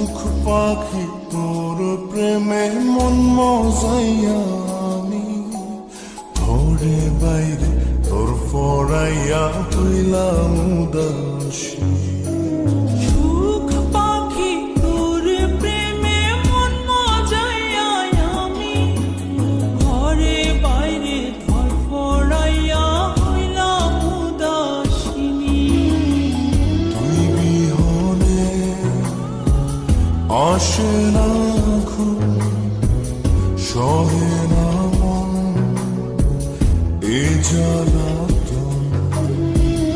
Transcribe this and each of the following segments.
সুখ পাখি তোর প্রেমে মন মজাইয়া আমি ঘরে বাইরে তোর ফরাইয়া হইলাম উদাসী। সুখ পাখি তোর প্রেমে মন মজাইয়া আমি ঘরে বাইরে ধরফরাইয়া হইলাম উদাসিনী। তুই বিহনে আসে না ঘুম, সহে না মন এ জ্বালাতন।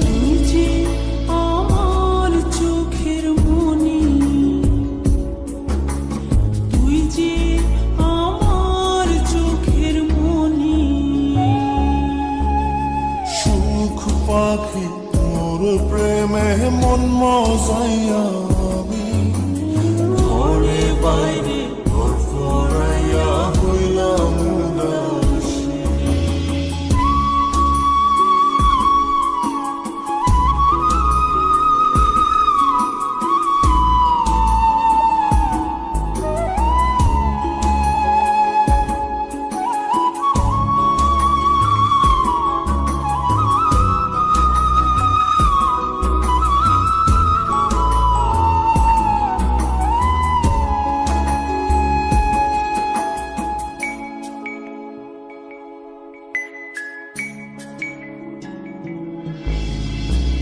তুই যে আমার চোখের মনি, তুই যে আমার চোখের মনি। সুখ পাখি তোর প্রেমে মন মজাইয়া আমি ঘরে বাইরে তোর ফরাইয়া হইলাম উদাসী।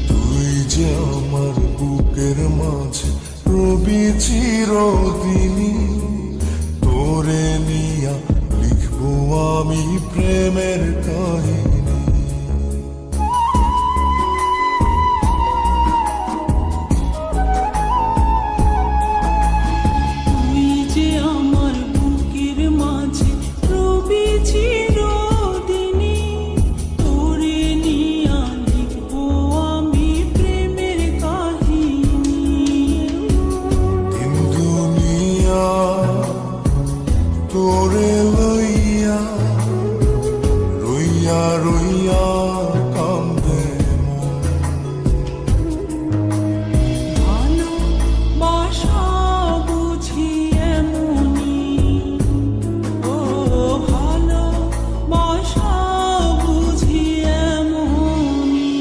তুই যে আমার বুকের মাঝে রবি চিরদিনই, তোরে নিয়া লিখবো আমি প্রেমের কাহিনী। তুই যে আমার বুকের মাঝে রবি চিরদিনই, তোরে নিয়া লিখবো আমি প্রেমের কাহিনী। দিন দুনিয়া তোরে লইয়া রইয়া রইয়া কান্দে মন। ভালোবাসা বুঝি এমনি, ও ভালোবাসা বুঝি এমনি।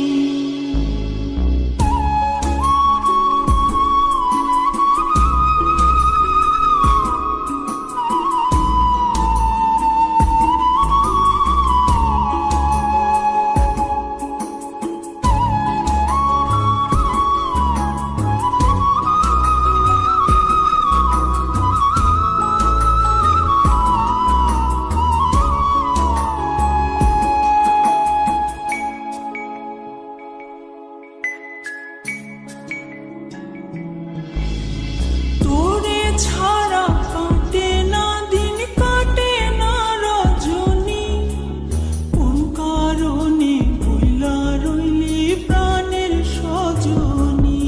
তোরে ছাড়া কাটে না দিন, কাটে না রজনী। কোন কারণে ভুলা রইলি প্রাণের সজনী।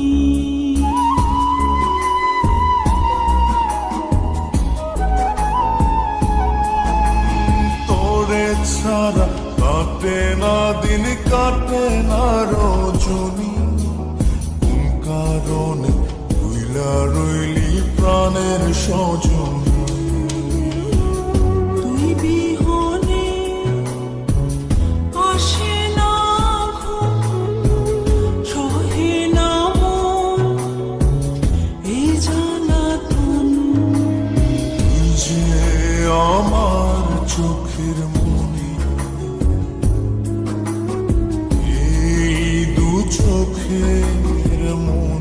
তোরে ছাড়া কাটে না দিন, কাটে না রজনী। কোন কারণে ভুইলা রইলি প্রাণের সজনী। তুই বিহনে আসে না ঘুম, সহে না মন এ জ্বালাতন। তুই যে আমার চোখের মনি, এই দু চোখের মনি।